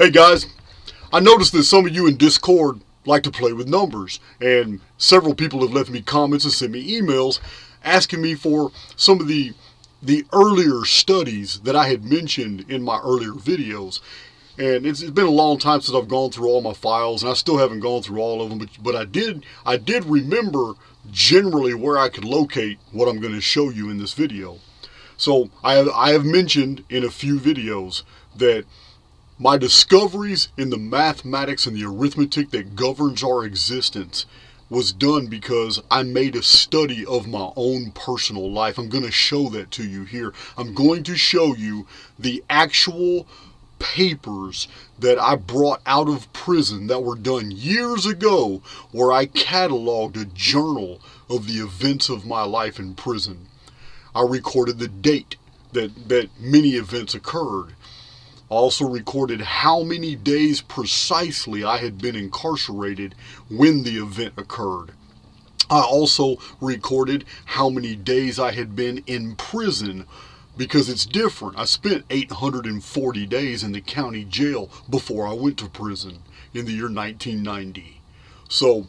Hey guys, I noticed that some of you in Discord like to play with numbers, and several people have left me comments and sent me emails asking me for some of the earlier studies that I had mentioned in my earlier videos. And it's been a long time since I've gone through all my files, and I still haven't gone through all of them, but I did remember generally where I could locate what I'm going to show you in this video. So I have mentioned in a few videos that my discoveries in the mathematics and the arithmetic that governs our existence was done because I made a study of my own personal life. I'm going to show that to you here. I'm going to show you the actual papers that I brought out of prison that were done years ago, where I cataloged a journal of the events of my life in prison. I recorded the date that many events occurred. I also recorded how many days precisely I had been incarcerated when the event occurred. I also recorded how many days I had been in prison, because it's different. I spent 840 days in the county jail before I went to prison in the year 1990. So,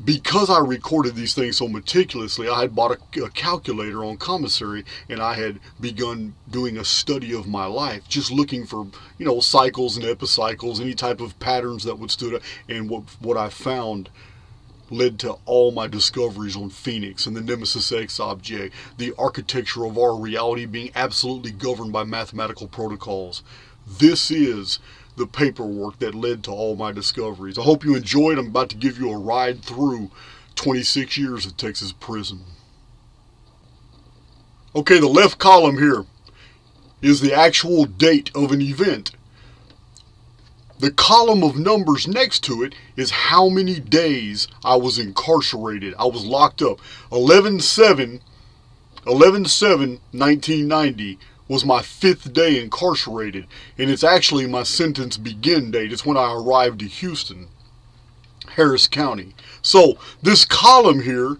because I recorded these things so meticulously, I had bought a calculator on commissary, and I had begun doing a study of my life, just looking for, cycles and epicycles, any type of patterns that would stood out. And what I found led to all my discoveries on Phoenix and the Nemesis X object, the architecture of our reality being absolutely governed by mathematical protocols. This is the paperwork that led to all my discoveries. I hope you enjoyed. I'm about to give you a ride through 26 years of Texas prison. Okay, the left column here is the actual date of an event. The column of numbers next to it is how many days I was incarcerated. I was locked up. 11/7/1990 was my 5th day incarcerated, and it's actually my sentence begin date. It's when I arrived to Houston, Harris County. So this column here,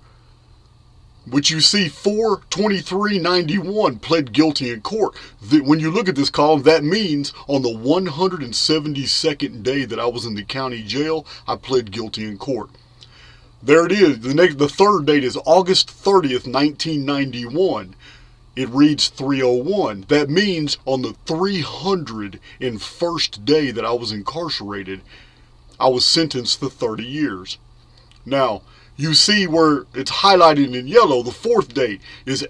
which you see 4/23/91, pled guilty in court. When you look at this column, that means on the 172nd day that I was in the county jail, I pled guilty in court. There it is. The third date is August 30th, 1991. It reads 301. That means on the 301st day that I was incarcerated, I was sentenced to 30 years. Now, you see where it's highlighted in yellow, the fourth date is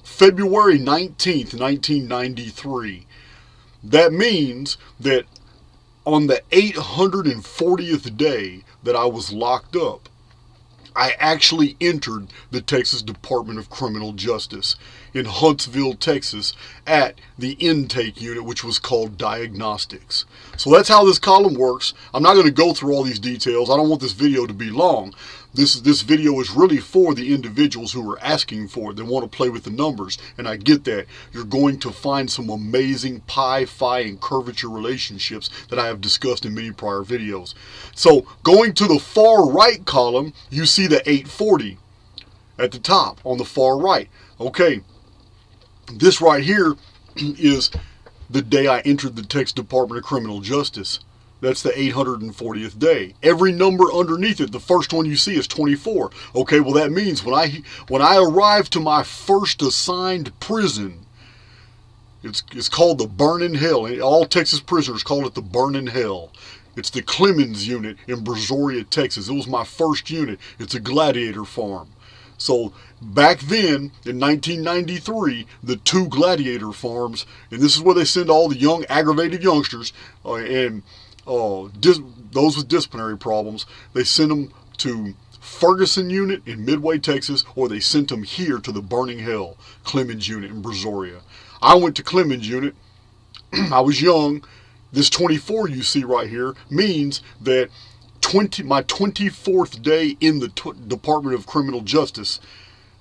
February 19th, 1993. That means that on the 840th day that I was locked up, I actually entered the Texas Department of Criminal Justice in Huntsville, Texas, at the intake unit, which was called Diagnostics. So that's how this column works. I'm not going to go through all these details. I don't want this video to be long. This video is really for the individuals who are asking for it. They want to play with the numbers, and I get that. You're going to find some amazing pi, phi, and curvature relationships that I have discussed in many prior videos. So going to the far right column, you see the 840 at the top on the far right. Okay, this right here is the day I entered the Texas Department of Criminal Justice. That's the 840th day. Every number underneath it, the first one you see is 24. Okay, well that means when I arrived to my first assigned prison, it's called the Burning Hell. All Texas prisoners call it the Burning Hell. It's the Clemens unit in Brazoria, Texas. It was my first unit. It's a gladiator farm. So back then, in 1993, the 2 gladiator farms, and this is where they send all the young, aggravated youngsters, those with disciplinary problems, they send them to Ferguson unit in Midway, Texas, or they sent them here to the Burning Hell, Clemens unit in Brazoria. I went to Clemens unit. I was young. This 24 you see right here means that my 24th day in the Department of Criminal Justice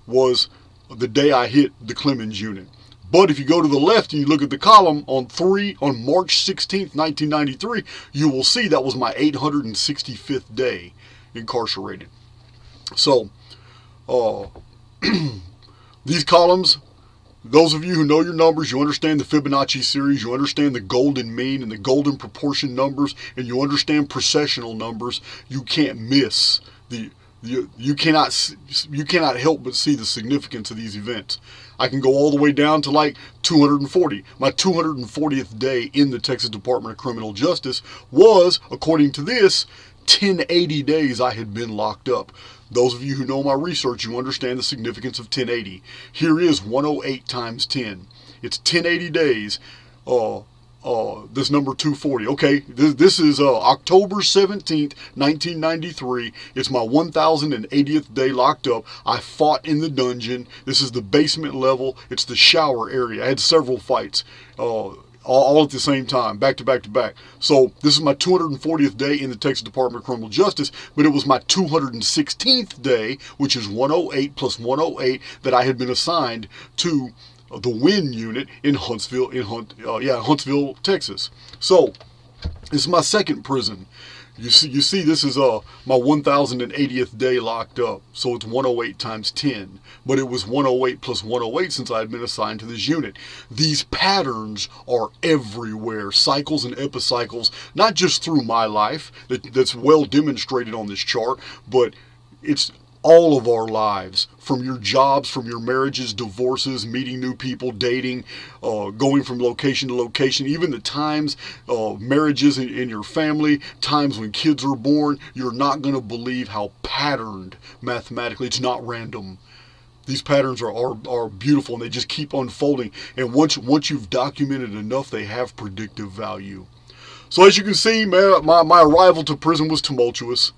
was the day I hit the Clemens unit. But if you go to the left and you look at the column on March 16th, 1993, you will see that was my 865th day incarcerated. So, these columns those of you who know your numbers, you understand the Fibonacci series, you understand the golden mean and the golden proportion numbers, and you understand precessional numbers, you can't miss you cannot help but see the significance of these events. I can go all the way down to like 240. My 240th day in the Texas Department of Criminal Justice was, according to this, 1080 days I had been locked up. Those of you who know my research, you understand the significance of 1080. Here is 108 times 10. It's 1080 days. This number 240. Okay, this is October 17th, 1993. It's my 1080th day locked up. I fought in the dungeon. This is the basement level. It's the shower area. I had several fights. All at the same time, back to back to back. So this is my 240th day in the Texas Department of Criminal Justice, but it was my 216th day, which is 108 plus 108, that I had been assigned to the WIN unit in Huntsville, Huntsville, Texas. So this is my second prison. You see, this is my 1080th day locked up, so it's 108 times 10. But it was 108 plus 108 since I had been assigned to this unit. These patterns are everywhere, cycles and epicycles, not just through my life, that's well demonstrated on this chart, but it's all of our lives, from your jobs, from your marriages, divorces, meeting new people, dating, going from location to location, even the times, marriages in your family, times when kids are born. You're not going to believe how patterned mathematically. It's not random. These patterns are beautiful, and they just keep unfolding. And once you've documented enough, they have predictive value. So as you can see, my arrival to prison was tumultuous.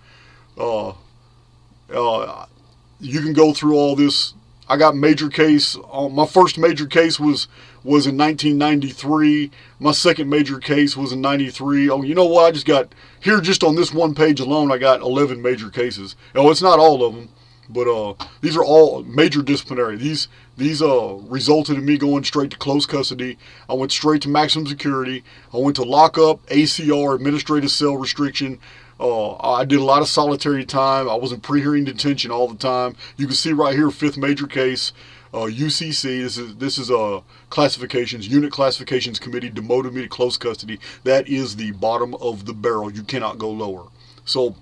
You can go through all this. I got major case. My first major case was in 1993. My second major case was in 93. Oh, you know what? I just got, here just on this one page alone, I got 11 major cases. Oh, it's not all of them, but these are all major disciplinary. These resulted in me going straight to close custody. I went straight to maximum security. I went to lockup, ACR, administrative cell restriction. I did a lot of solitary time. I was in pre-hearing detention all the time. You can see right here, fifth major case, UCC. This is classifications, unit classifications committee demoted me to close custody. That is the bottom of the barrel. You cannot go lower. So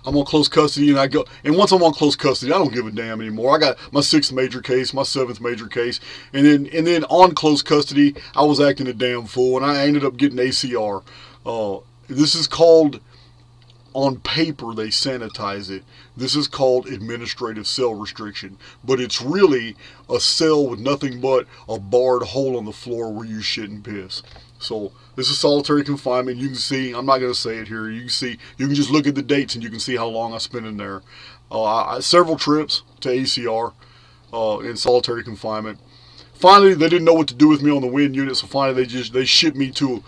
I'm on close custody, and once I'm on close custody, I don't give a damn anymore. I got my sixth major case, my seventh major case, and then on close custody, I was acting a damn fool, and I ended up getting ACR. This is called, on paper, they sanitize it. This is called administrative cell restriction, but it's really a cell with nothing but a barred hole on the floor where you shit and piss. So this is solitary confinement. You can see, I'm not going to say it here. You can just look at the dates and you can see how long I spent in there. Several trips to ACR in solitary confinement. Finally, they didn't know what to do with me on the WIN unit, so finally they shipped me to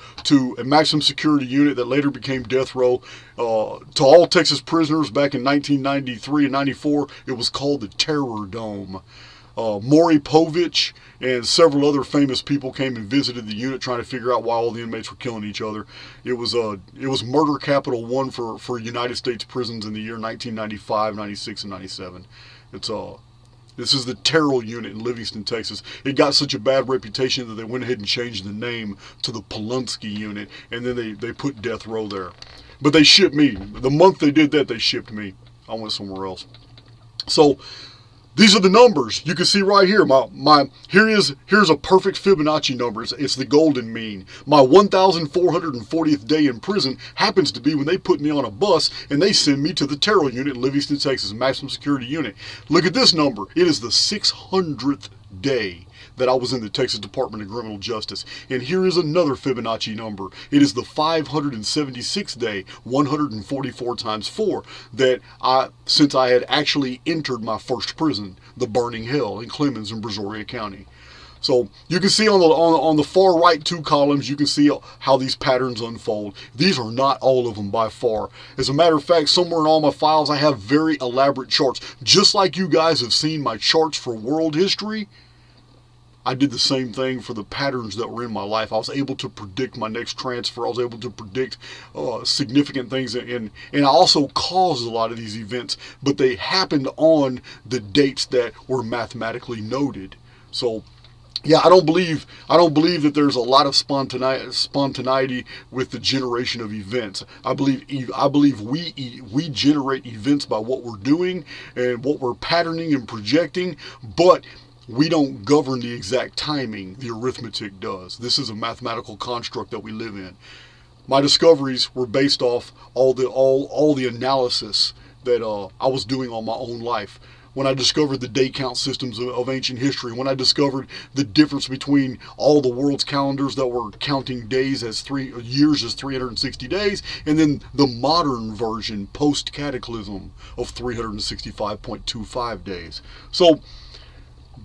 a maximum security unit that later became death row. To all Texas prisoners back in 1993 and 94, it was called the Terror Dome. Maury Povich and several other famous people came and visited the unit trying to figure out why all the inmates were killing each other. It was murder capital 1 for United States prisons in the year 1995, 96, and 97. This is the Terrell unit in Livingston, Texas. It got such a bad reputation that they went ahead and changed the name to the Polunsky unit, and then they put death row there. But they shipped me. The month they did that, they shipped me. I went somewhere else. So these are the numbers. You can see right here. Here's a perfect Fibonacci number. It's the golden mean. My 1,440th day in prison happens to be when they put me on a bus and they send me to the Terrell unit in Livingston, Texas, maximum security unit. Look at this number. It is the 600th day that I was in the Texas Department of Criminal Justice. And here is another Fibonacci number. It is the 576th day, 144 times 4, since I had actually entered my first prison, the Burning Hell in Clemens in Brazoria County. So you can see on the far right two columns, you can see how these patterns unfold. These are not all of them by far. As a matter of fact, somewhere in all my files, I have very elaborate charts. Just like you guys have seen my charts for world history, I did the same thing for the patterns that were in my life. I was able to predict my next transfer. I was able to predict significant things. And I also caused a lot of these events, but they happened on the dates that were mathematically noted. So Yeah, I don't believe that there's a lot of spontaneity with the generation of events. I believe we generate events by what we're doing and what we're patterning and projecting, but we don't govern the exact timing. The arithmetic does. This is a mathematical construct that we live in. My discoveries were based off all the analysis that I was doing on my own life. When I discovered the day count systems of ancient history, when I discovered the difference between all the world's calendars that were counting days as years as 360 days, and then the modern version post-cataclysm of 365.25 days. So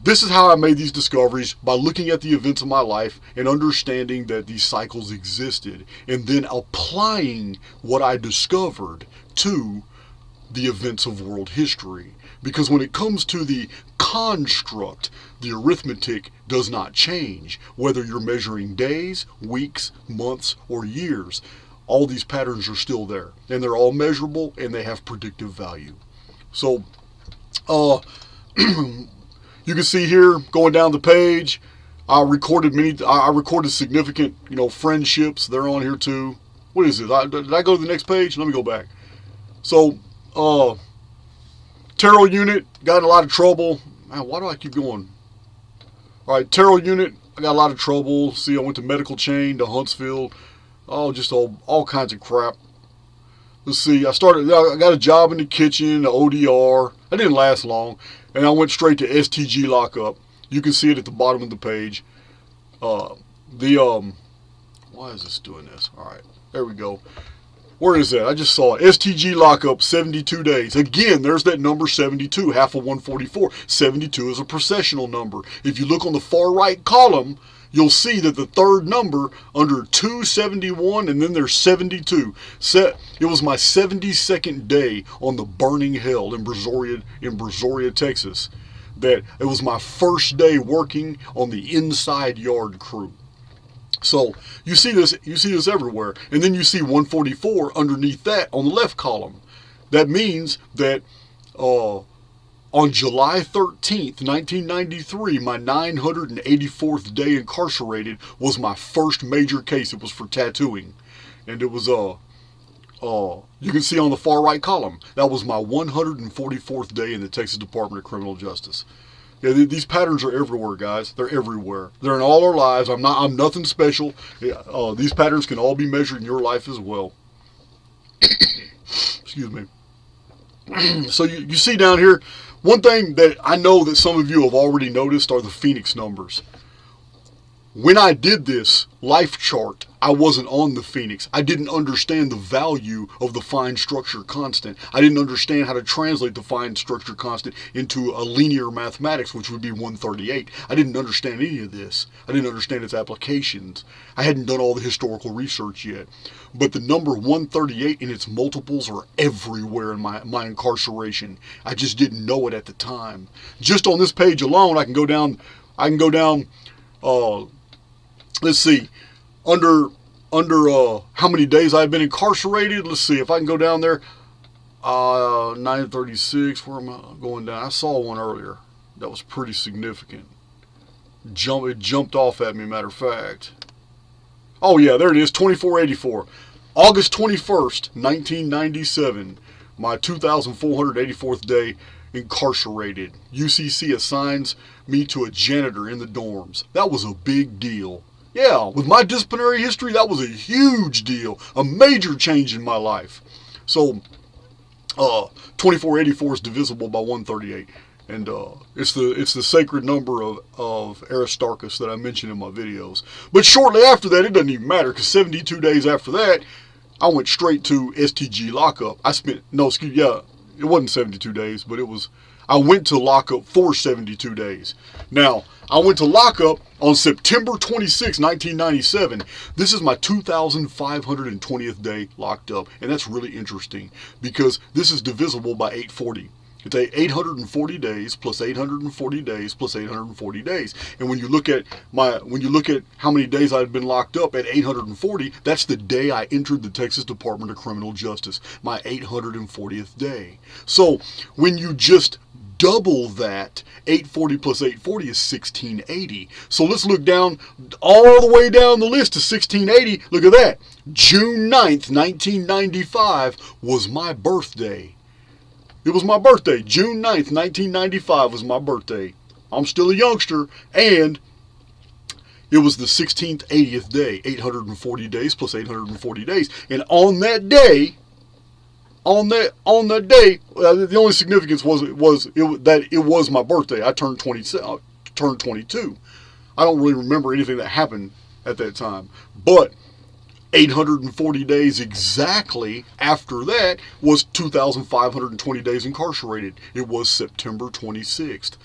this is how I made these discoveries, by looking at the events of my life and understanding that these cycles existed, and then applying what I discovered to the events of world history. Because when it comes to the construct, the arithmetic does not change. Whether you're measuring days, weeks, months, or years, all these patterns are still there. And they're all measurable, and they have predictive value. So, you can see here, going down the page, I recorded significant, friendships. They're on here too. What is it? Did I go to the next page? Let me go back. So, tarot unit, got in a lot of trouble. Man, why do I keep going? All right, tarot unit, I got a lot of trouble. See, I went to medical chain, to Huntsville. Oh, just all kinds of crap. Let's see, I got a job in the kitchen, the ODR. That didn't last long. And I went straight to STG lockup. You can see it at the bottom of the page. Why is this doing this? All right, there we go. Where is that? I just saw it. STG lockup, 72 days. Again, there's that number 72, half of 144. 72 is a processional number. If you look on the far right column, you'll see that the third number under 271, and then there's 72. It was my 72nd day on the burning hell in Brazoria, Texas. That it was my first day working on the inside yard crew. So you see this everywhere. And then you see 144 underneath that on the left column. That means that on July 13th, 1993, my 984th day incarcerated was my first major case. It was for tattooing. And it was, you can see on the far right column, that was my 144th day in the Texas Department of Criminal Justice. Yeah, these patterns are everywhere, guys. They're everywhere. They're in all our lives. I'm nothing special. These patterns can all be measured in your life as well. Excuse me. So you see down here, one thing that I know that some of you have already noticed are the Phoenix numbers. When I did this life chart, I wasn't on the Phoenix. I didn't understand the value of the fine structure constant. I didn't understand how to translate the fine structure constant into a linear mathematics, which would be 138. I didn't understand any of this. I didn't understand its applications. I hadn't done all the historical research yet. But the number 138 and its multiples are everywhere in my incarceration. I just didn't know it at the time. Just on this page alone, I can go down, let's see, under how many days I've been incarcerated. Let's see if I can go down there. 936. Where am I going down? I saw one earlier that was pretty significant. It jumped off at me, matter of fact. Oh yeah, there it is, 2484. August 21st, 1997. My 2,484th day incarcerated. UCC assigns me to a janitor in the dorms. That was a big deal. Yeah, with my disciplinary history, that was a huge deal. A major change in my life. So, 2484 is divisible by 138. And it's the sacred number of Aristarchus that I mentioned in my videos. But shortly after that, it doesn't even matter, because 72 days after that, I went straight to STG lockup. it wasn't 72 days, but I went to lockup for 72 days. Now, I went to lockup on September 26, 1997. This is my 2,520th day locked up. And that's really interesting because this is divisible by 840. It's 840 days plus 840 days plus 840 days. And when you look at how many days I've been locked up at 840, that's the day I entered the Texas Department of Criminal Justice, my 840th day. So when you just double that, 840 plus 840 is 1680. So let's look down, all the way down the list to 1680. Look at that. June 9th, 1995 was my birthday. It was my birthday. June 9th, 1995 was my birthday. I'm still a youngster, and it was the 16th, 80th day, 840 days plus 840 days. And on that day, the only significance was that it was my birthday. I turned 22. I don't really remember anything that happened at that time. But 840 days exactly after that was 2,520 days incarcerated. It was September 26th.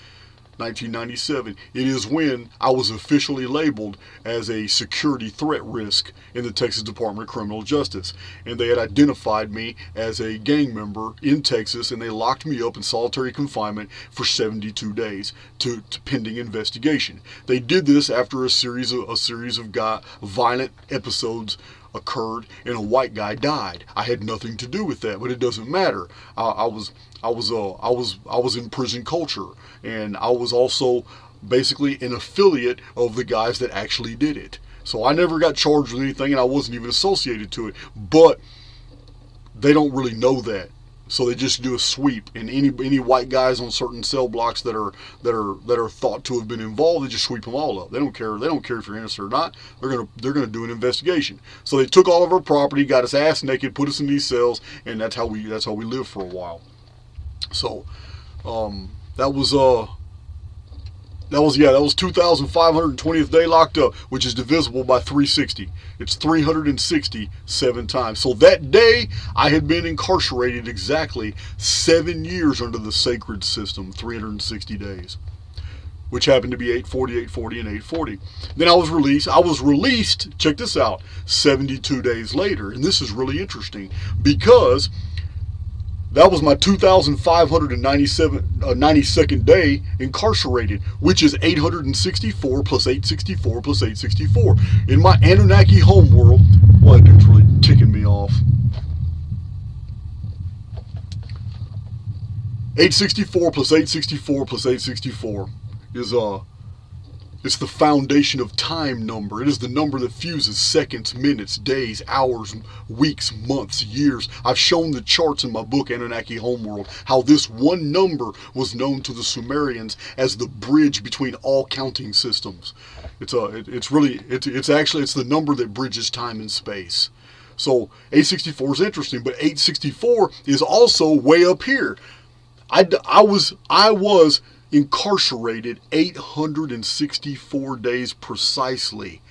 1997. It is when I was officially labeled as a security threat risk in the Texas Department of Criminal Justice. And they had identified me as a gang member in Texas, and they locked me up in solitary confinement for 72 days to pending investigation. They did this after a series of violent episodes occurred and a white guy died. I had nothing to do with that, but it doesn't matter. I was in prison culture, and I was also basically an affiliate of the guys that actually did it. So I never got charged with anything, and I wasn't even associated to it. But they don't really know that, so they just do a sweep. And any white guys on certain cell blocks that are thought to have been involved, they just sweep them all up. They don't care. They don't care if you're innocent or not. They're gonna do an investigation. So they took all of our property, got us ass naked, put us in these cells, and that's how we lived for a while. So that was 2,520th day locked up, which is divisible by 360. It's 367 times. So that day I had been incarcerated exactly 7 years under the sacred system, 360 days, which happened to be 840, 840, and 840. Then I was released, check this out, 72 days later. And this is really interesting because that was my 2,592nd day incarcerated, which is 864 plus 864 plus 864. In my Anunnaki homeworld, well, that dude's really ticking me off. 864 plus 864 plus 864 is it's the foundation of time number. It is the number that fuses seconds, minutes, days, hours, weeks, months, years. I've shown the charts in my book, Anunnaki Homeworld, how this one number was known to the Sumerians as the bridge between all counting systems. It's the number that bridges time and space. So 864 is interesting, but 864 is also way up here. I was incarcerated 864 days precisely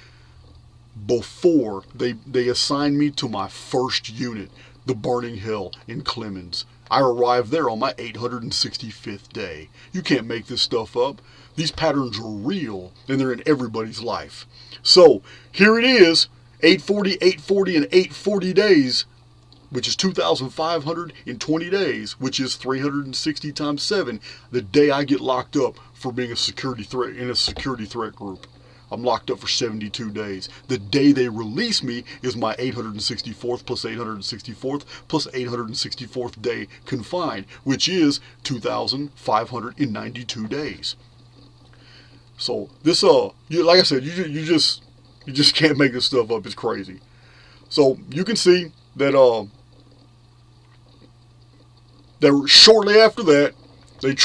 before they assigned me to my first unit, the Burning Hell in Clemens. I arrived there on my 865th day. You can't make this stuff up. These patterns are real, and they're in everybody's life. So here it is, 840, 840, and 840 days, which is 2,520 days, which is 360 times 7, the day I get locked up for being a security threat in a security threat group. I'm locked up for 72 days. The day they release me is my 864th plus 864th plus 864th day confined, which is 2,592 days. So this, like I said, you just can't make this stuff up. It's crazy. So you can see that shortly after that, they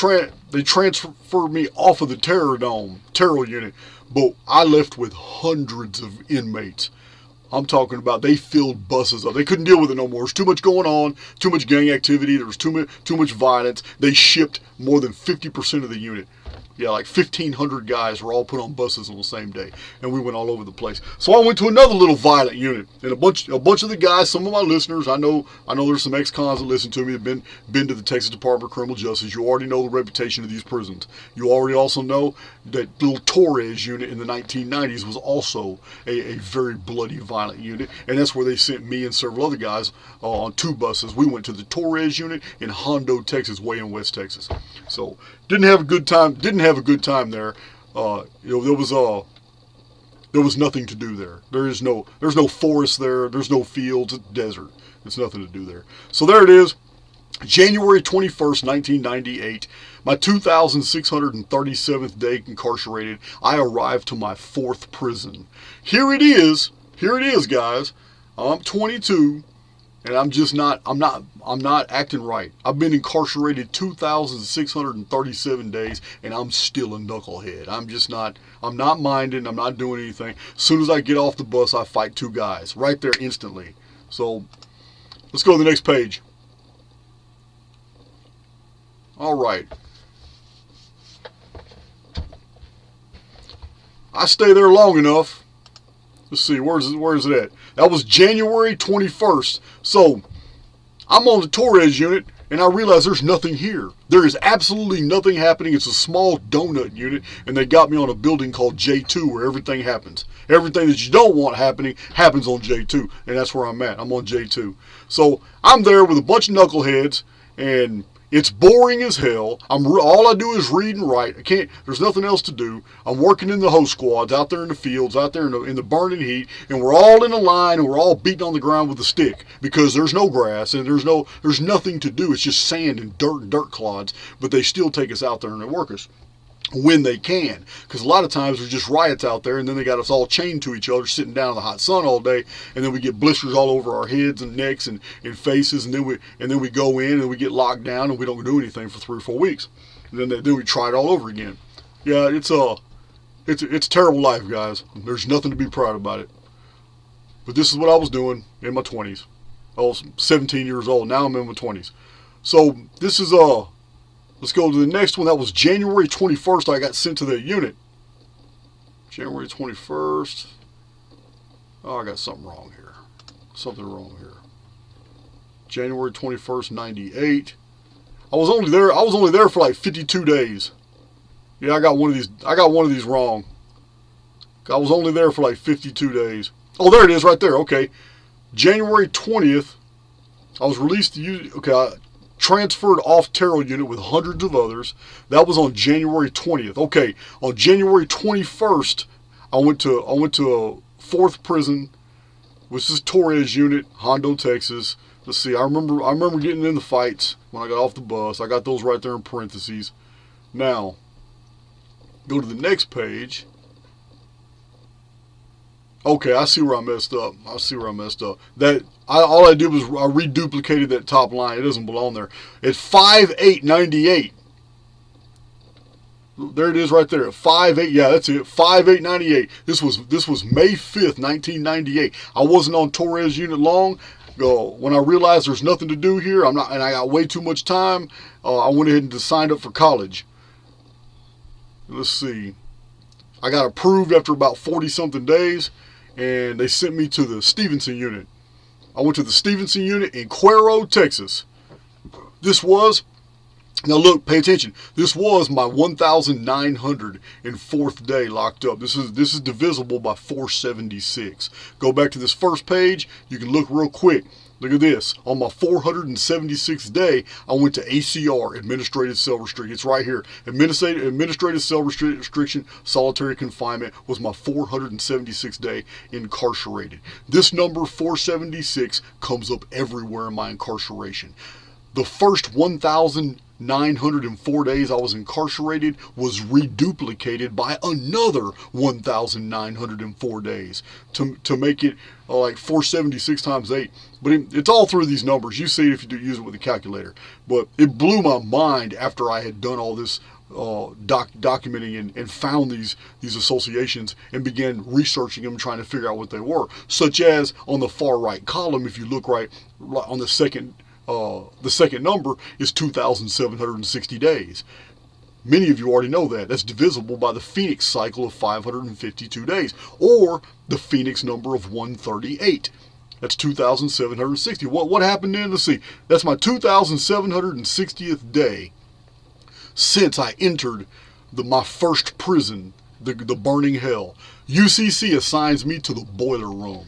transferred me off of the terror unit, but I left with hundreds of inmates. I'm talking about they filled buses up. They couldn't deal with it no more. There's too much going on, too much gang activity. There was too much violence. They shipped more than 50% of the unit. Yeah, like 1,500 guys were all put on buses on the same day, and we went all over the place. So I went to another little violent unit, and a bunch of the guys, some of my listeners, I know there's some ex-cons that listen to me, have been to the Texas Department of Criminal Justice. You already know the reputation of these prisons. You already also know that little Torres unit in the 1990s was also a very bloody, violent unit, and that's where they sent me and several other guys on 2 buses. We went to the Torres unit in Hondo, Texas, way in West Texas. So didn't have a good time there. There was nothing to do there. There's no forest there. There's no fields. It's desert. There's nothing to do there. So there it is. January 21st, 1998. My 2,637th day incarcerated, I arrived to my 4th prison. Here it is. Here it is, guys. I'm 22, and I'm not acting right. I've been incarcerated 2,637 days, and I'm still a knucklehead. I'm not minding. I'm not doing anything. As soon as I get off the bus, I fight 2 guys right there instantly. So let's go to the next page. All right. I stay there long enough. Let's see, where is it at? That was January 21st. So I'm on the Torres unit, and I realize there's nothing here. There is absolutely nothing happening. It's a small donut unit, and they got me on a building called J2 where everything happens. Everything that you don't want happening happens on J2, and that's where I'm at. I'm on J2. So I'm there with a bunch of knuckleheads, and it's boring as hell. All I do is read and write. There's nothing else to do. I'm working in the host squads out there in the fields, out there in the burning heat, and we're all in a line, and we're all beating on the ground with a stick because there's no grass and there's nothing to do. It's just sand and dirt clods. But they still take us out there and they work us when they can, because a lot of times there's just riots out there, and then they got us all chained to each other, sitting down in the hot sun all day, and then we get blisters all over our heads and necks and faces, and then we go in and we get locked down and we don't do anything for 3 or 4 weeks, and then we try it all over again. Yeah, it's a terrible life, guys. There's nothing to be proud about it. But this is what I was doing in my 20s. I was 17 years old. Now I'm in my 20s. So this is let's go to the next one. That was January 21st. I got sent to that unit. January 21st. Oh, I got something wrong here. Something wrong here. January 21st, 98. I was only there for like 52 days. Yeah, I got one of these wrong. I was only there for like 52 days. Oh, there it is right there. Okay. January 20th, I was released I transferred off Terrell unit with hundreds of others. That was on January 20th. Okay, on January 21st, I went to a 4th prison, which is Torres unit, Hondo, Texas. Let's see. I remember getting in the fights when I got off the bus. I got those right there in parentheses. Now, go to the next page. Okay, I see where I messed up. All I did was I reduplicated that top line. It doesn't belong there. It's 5/8/98. There it is right there. 5/8. Yeah, that's it. 5/8/98. This was May 5th, 1998. I wasn't on Torres unit long. When I realized there's nothing to do here, and I got way too much time, I went ahead and signed up for college. Let's see. I got approved after about 40-something days, and they sent me to the Stevenson unit. I went to the Stevenson unit in Cuero, Texas. Now look, pay attention. This was my 1,904th day locked up. This is divisible by 476. Go back to this first page. You can look real quick. Look at this. On my 476th day, I went to ACR, Administrative Cell Restriction. It's right here. Administrative Cell Restriction, Solitary Confinement was my 476th day incarcerated. This number, 476, comes up everywhere in my incarceration. The first 1,904 days I was incarcerated was reduplicated by another 1,904 days to make it like 476 times 8. But it's all through these numbers. You see it if you use it with a calculator. But it blew my mind after I had done all this documenting and found these associations and began researching them, trying to figure out what they were. Such as on the far right column, if you look right on the second number is 2,760 days. Many of you already know that. That's divisible by the Phoenix cycle of 552 days, or the Phoenix number of 138. That's 2,760. What happened then? Let's see. That's my 2,760th day since I entered my first prison, the burning hell. UCC assigns me to the boiler room.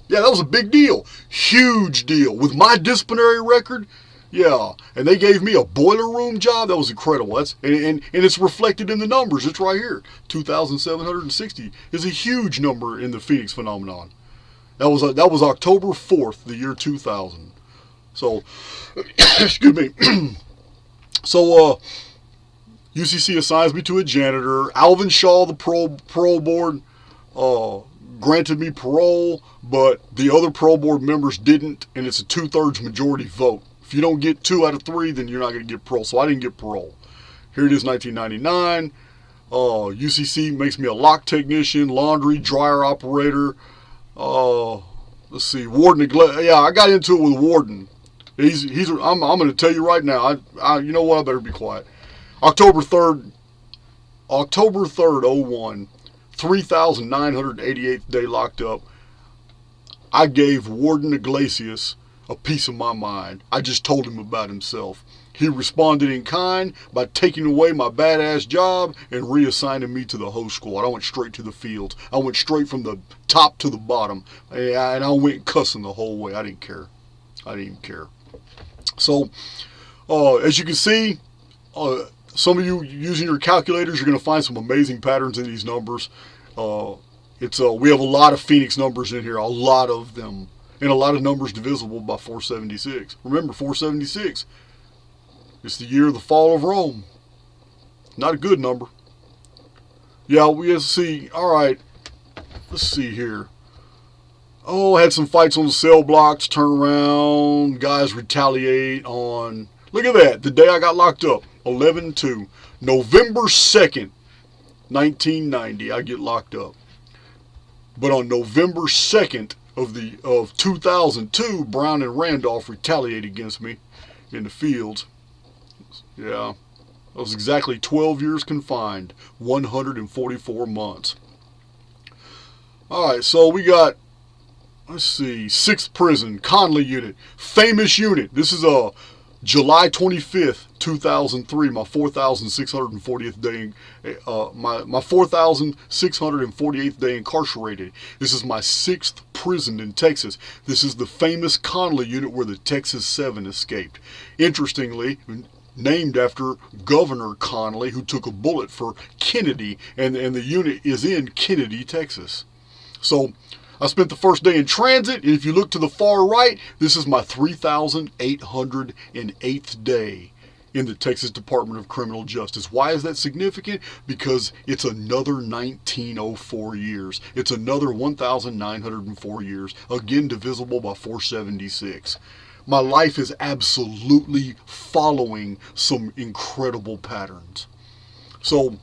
Yeah, that was a big deal. Huge deal. With my disciplinary record, yeah. And they gave me a boiler room job. That was incredible. And it's reflected in the numbers. It's right here. 2,760 is a huge number in the Phoenix phenomenon. That was October 4th, the year 2000. So, excuse me. So, UCC assigns me to a janitor. Alvin Shaw, the parole board, granted me parole, but the other parole board members didn't, and it's a 2/3 majority vote. If you don't get 2 out of 3, then you're not going to get parole. So I didn't get parole. Here it is, 1999. UCC makes me a lock technician, laundry, dryer operator. Let's see, warden. Yeah, I got into it with warden. I'm going to tell you right now. You know what? I better be quiet. October 3rd, 01, 3,988th day locked up. I gave Warden Iglesias a piece of my mind. I just told him about himself. He responded in kind by taking away my badass job and reassigning me to the host squad. I went straight to the field. I went straight from the top to the bottom. And I went cussing the whole way. I didn't care. I didn't even care. So, as you can see, some of you using your calculators, you're going to find some amazing patterns in these numbers. We have a lot of Phoenix numbers in here, a lot of them, and a lot of numbers divisible by 476. Remember, 476, it's the year of the fall of Rome. Not a good number. Yeah, we have to see. All right, let's see here. Oh, I had some fights on the cell blocks, turn around, guys retaliate on... Look at that, the day I got locked up. 11/2, November 2nd, 1990, I get locked up. But on November 2nd of 2002, Brown and Randolph retaliated against me in the fields. Yeah, I was exactly 12 years confined, 144 months. All right, so we got, let's see, 6th prison, Conley unit, famous unit. This is a July 25th, 2003, my 4,640th day, my 4,648th day incarcerated. This is my 6th prison in Texas. This is the famous Conley unit where the Texas 7 escaped. Interestingly, named after Governor Conley, who took a bullet for Kennedy, and the unit is in Kennedy, Texas. So, I spent the first day in transit, and if you look to the far right, this is my 3,808th day in the Texas Department of Criminal Justice. Why is that significant? Because it's another 1904 years. It's another 1,904 years, again divisible by 476. My life is absolutely following some incredible patterns. So,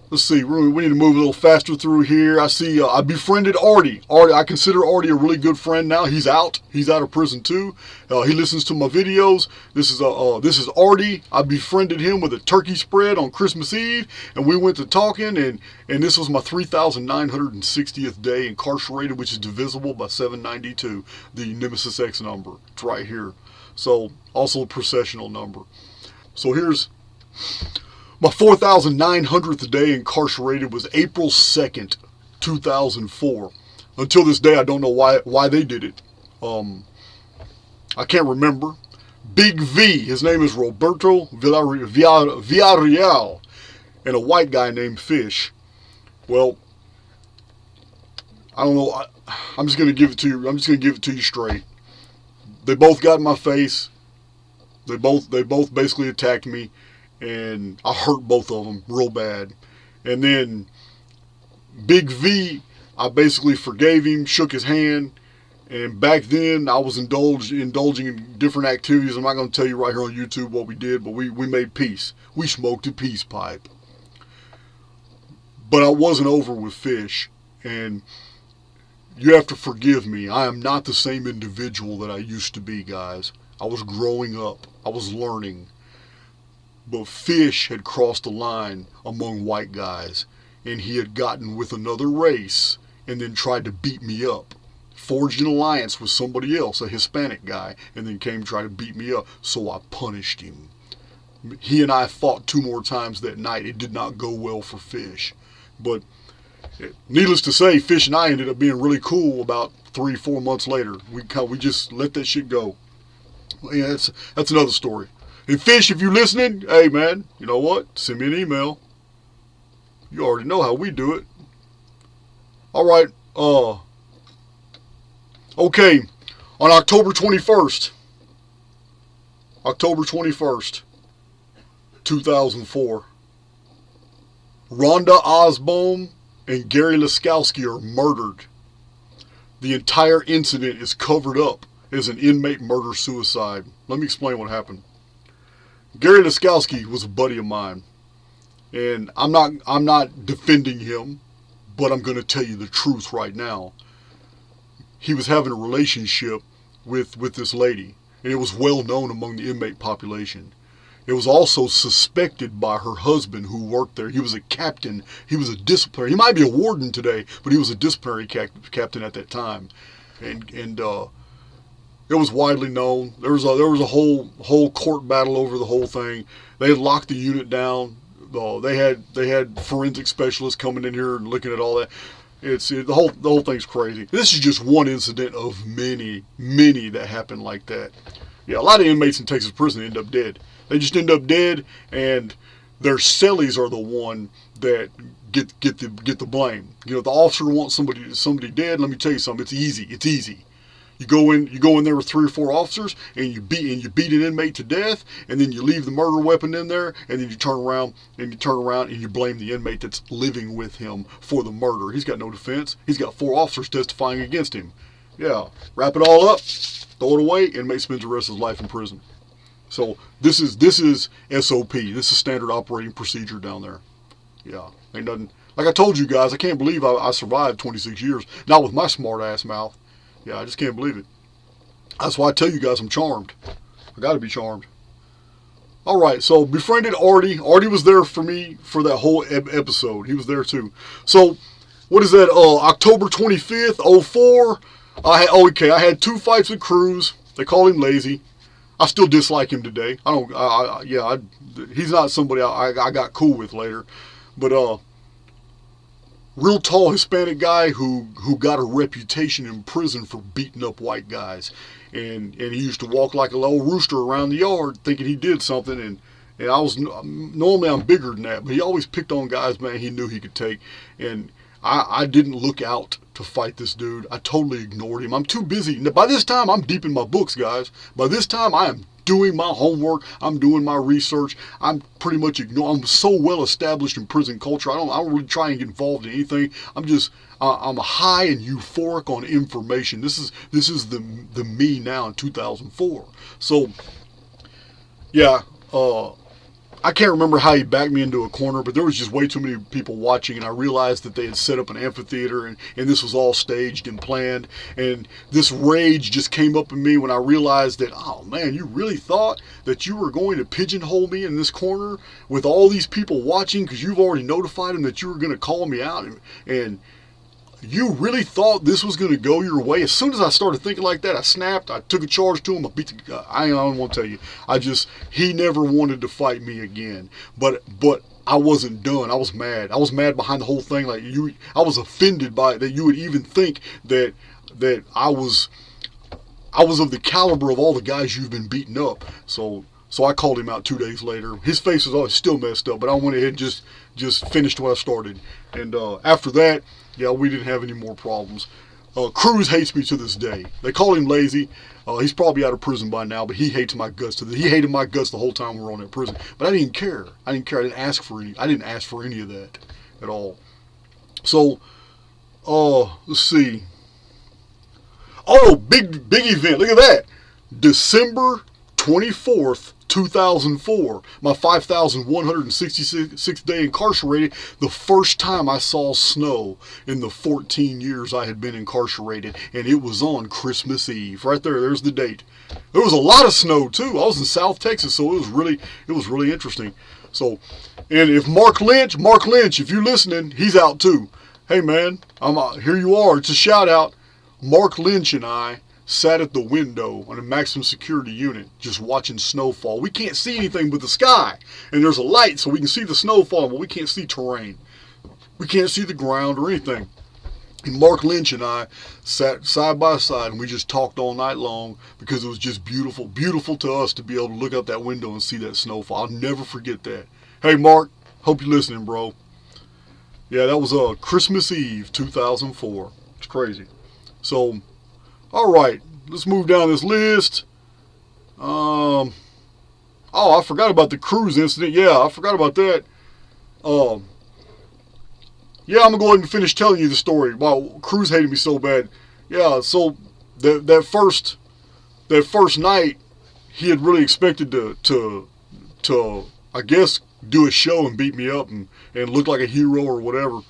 let's see, we need to move a little faster through here. I see, I befriended Artie. I consider Artie a really good friend now. He's out of prison too. He listens to my videos. This is Artie. I befriended him with a turkey spread on Christmas Eve, and we went to talking, and this was my 3,960th day incarcerated, which is divisible by 792, the Nemesis X number. It's right here. So, also a processional number. So here's... My 4,900th day incarcerated was April 2nd, 2004. Until this day, I don't know why they did it. I can't remember. Big V, his name is Roberto Villarreal, and a white guy named Fish. Well, I don't know. I'm just gonna give it to you. I'm just gonna give it to you straight. They both got in my face. They both basically attacked me. And I hurt both of them real bad. And then Big V, I basically forgave him, shook his hand. And back then, I was indulging in different activities. I'm not going to tell you right here on YouTube what we did, but we made peace. We smoked a peace pipe. But I wasn't over with Fish. And you have to forgive me. I am not the same individual that I used to be, guys. I was growing up. I was learning. But Fish had crossed a line among white guys, and he had gotten with another race and then tried to beat me up. Forged an alliance with somebody else, a Hispanic guy, and then came to try to beat me up, so I punished him. He and I fought 2 more times that night. It did not go well for Fish. But needless to say, Fish and I ended up being really cool about 3-4 months later. We just let that shit go. Yeah, that's another story. And Fish, if you're listening, hey man, you know what? Send me an email. You already know how we do it. Alright, okay, on October 21st, 2004. Rhonda Osbourne and Gary Laskowski are murdered. The entire incident is covered up as an inmate murder-suicide. Let me explain what happened. Gary Laskowski was a buddy of mine, and I'm not defending him, but I'm going to tell you the truth right now. He was having a relationship with this lady, and it was well known among the inmate population. It was also suspected by her husband who worked there. He was a captain. He was a disciplinary. He might be a warden today, but he was a disciplinary captain at that time. And it was widely known. There was a whole court battle over the whole thing. They had locked the unit down. They had forensic specialists coming in here and looking at all that. The whole thing's crazy. This is just one incident of many that happened like that. Yeah, a lot of inmates in Texas prison end up dead. They just end up dead, and their cellies are the one that get the blame. You know, if the officer wants somebody dead, let me tell you something. It's easy. You go in there with 3 or 4 officers, and you beat an inmate to death, and then you leave the murder weapon in there, and then you turn around and you blame the inmate that's living with him for the murder. He's got no defense. He's got 4 officers testifying against him. Yeah, wrap it all up, throw it away, inmate spends the rest of his life in prison. So this is SOP. This is standard operating procedure down there. Yeah, ain't nothing. Like I told you guys, I can't believe I survived 26 years. Not with my smart ass mouth. Yeah, I just can't believe it. That's why I tell you guys I'm charmed. I got to be charmed. All right, so befriended Artie. Artie was there for me for that whole episode. He was there too. So what is that? October 25th, 04. I had 2 fights with Cruz. They call him lazy. I still dislike him today. He's not somebody I got cool with later. But real tall Hispanic guy who got a reputation in prison for beating up white guys. And he used to walk like a little rooster around the yard thinking he did something. And I was, normally I'm bigger than that, but he always picked on guys, man, he knew he could take. And I didn't look out to fight this dude. I totally ignored him. I'm too busy. By this time, I'm deep in my books, guys. By this time, I am doing my homework. I'm doing my research. I'm pretty much I'm so well established in prison culture. I don't really try and get involved in anything. I'm high and euphoric on information. This is the me now in 2004. So, yeah, I can't remember how he backed me into a corner, but there was just way too many people watching, and I realized that they had set up an amphitheater, and this was all staged and planned, and this rage just came up in me when I realized that, oh man, you really thought that you were going to pigeonhole me in this corner with all these people watching because you've already notified them that you were going to call me out, and you really thought this was going to go your way? As soon as I started thinking like that, I snapped. I took a charge to him. I beat the guy. I don't want to tell you. He never wanted to fight me again. But I wasn't done. I was mad. I was mad behind the whole thing. Like I was offended by it, that you would even think that I was of the caliber of all the guys you've been beating up. So I called him out 2 days later. His face was always still messed up, but I went ahead and just finished what I started. And after that, yeah, we didn't have any more problems. Cruz hates me to this day. They call him lazy. He's probably out of prison by now, but he hates my guts. He hated my guts the whole time we were on that prison. But I didn't care. I didn't ask for any of that at all. So, let's see. Oh, big event. Look at that. December 24th, 2004, my 5,166th day incarcerated, the first time I saw snow in the 14 years I had been incarcerated, and it was on Christmas Eve. Right there's the date. There was a lot of snow too. I was in South Texas, so it was really interesting. So, and if Mark Lynch, if you're listening, he's out too. Hey man, I'm out. Here you are. It's a shout out. Mark Lynch and I sat at the window on a maximum security unit just watching snowfall. We can't see anything but the sky, and there's a light so we can see the snowfall, but we can't see terrain. We can't see the ground or anything. And Mark Lynch and I sat side by side, and we just talked all night long because it was just beautiful to us to be able to look out that window and see that snowfall. I'll never forget that. Hey Mark, hope you're listening, bro. Yeah, that was Christmas Eve 2004. It's crazy. So, all right, let's move down this list. Oh, I forgot about the Cruz incident. Yeah, I forgot about that. Yeah, I'm gonna go ahead and finish telling you the story. Wow, Cruz hated me so bad. Yeah, so that first night, he had really expected to I guess do a show and beat me up and look like a hero or whatever.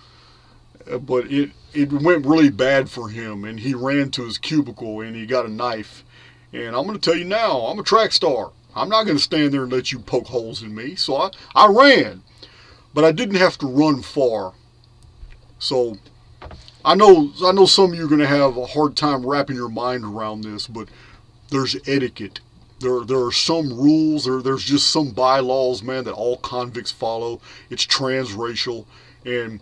But it went really bad for him, and he ran to his cubicle and he got a knife. And I'm gonna tell you now, I'm a track star. I'm not gonna stand there and let you poke holes in me. So I ran, but I didn't have to run far. So I know some of you are going to have a hard time wrapping your mind around this, but there's etiquette. There are some rules. There's just some bylaws, man, that all convicts follow. It's transracial. And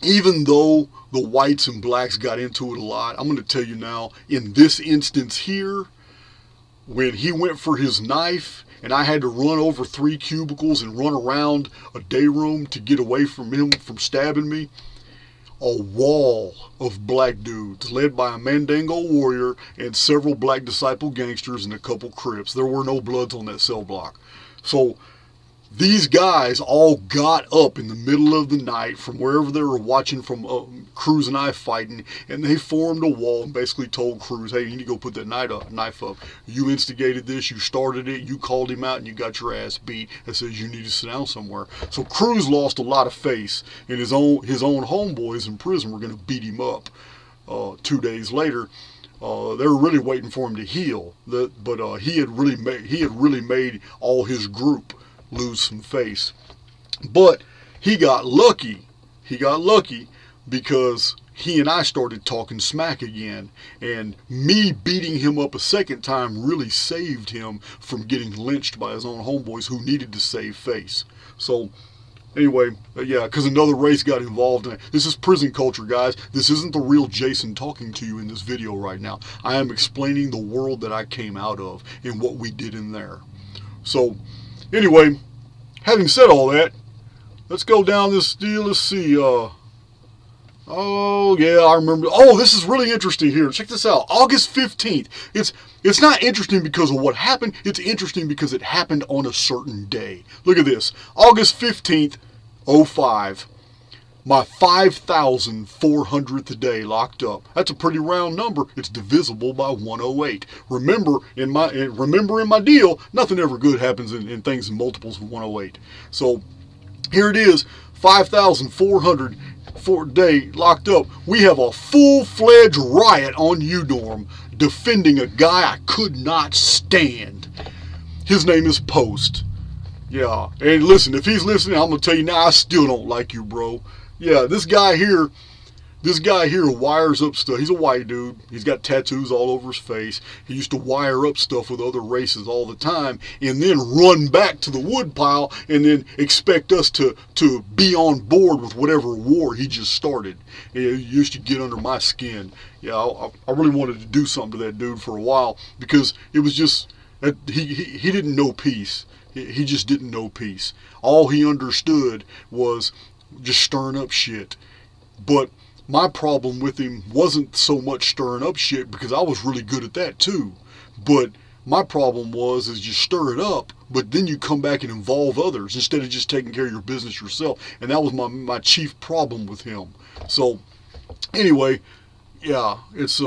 even though the whites and blacks got into it a lot, I'm going to tell you now, in this instance here, when he went for his knife, and I had to run over 3 cubicles and run around a day room to get away from him from stabbing me, a wall of black dudes led by a Mandingo warrior and several black disciple gangsters and a couple Crips. There were no Bloods on that cell block. So these guys all got up in the middle of the night from wherever they were watching from Cruz and I fighting, and they formed a wall and basically told Cruz, hey, you need to go put that knife up. You instigated this, you started it, you called him out, and you got your ass beat. That says you need to sit down somewhere. So Cruz lost a lot of face, and his own homeboys in prison were going to beat him up 2 days later. They were really waiting for him to heal, but he had really made all his group lose some face. But he got lucky. He got lucky because he and I started talking smack again, and me beating him up a second time really saved him from getting lynched by his own homeboys who needed to save face. So anyway, yeah, because another race got involved in it. This is prison culture, guys. This isn't the real Jason talking to you in this video right now. I am explaining the world that I came out of and what we did in there. So anyway, having said all that, let's go down this deal. Let's see. Oh, yeah, I remember. Oh, this is really interesting here. Check this out. August 15th. It's not interesting because of what happened. It's interesting because it happened on a certain day. Look at this. August 15th, 05. My 5,400th day locked up. That's a pretty round number. It's divisible by 108. Remember in my deal, nothing ever good happens in things in multiples of 108. So here it is, 5,400 day locked up. We have a full-fledged riot on UDorm defending a guy I could not stand. His name is Post. Yeah, and listen, if he's listening, I'm gonna tell you now, I still don't like you, bro. Yeah, this guy here wires up stuff. He's a white dude. He's got tattoos all over his face. He used to wire up stuff with other races all the time and then run back to the woodpile and then expect us to be on board with whatever war he just started. He used to get under my skin. Yeah, I really wanted to do something to that dude for a while because it was just, he didn't know peace. He just didn't know peace. All he understood was just stirring up shit. But my problem with him wasn't so much stirring up shit because I was really good at that too. But my problem is you stir it up, but then you come back and involve others instead of just taking care of your business yourself. And that was my chief problem with him. So anyway, yeah, it's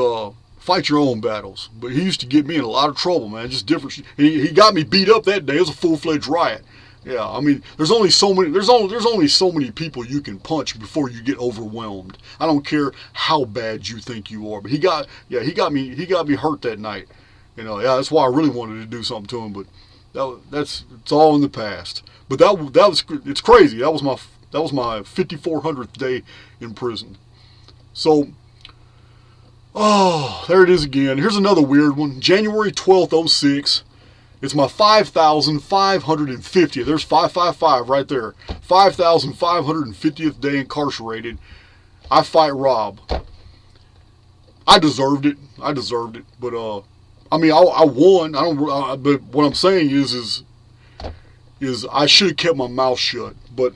fight your own battles. But he used to get me in a lot of trouble, man. Just different. He got me beat up that day. It was a full-fledged riot. Yeah, I mean, there's only so many people you can punch before you get overwhelmed. I don't care how bad you think you are, but he got me hurt that night. You know, yeah, that's why I really wanted to do something to him, but it's all in the past. But it's crazy. That was my 5,400th day in prison. So, oh, there it is again. Here's another weird one. January 12th, 06. It's my 5,550th. There's 555 right there. 5,550th day incarcerated. I fight Rob. I deserved it. But I mean, I won. But what I'm saying is I should have kept my mouth shut. But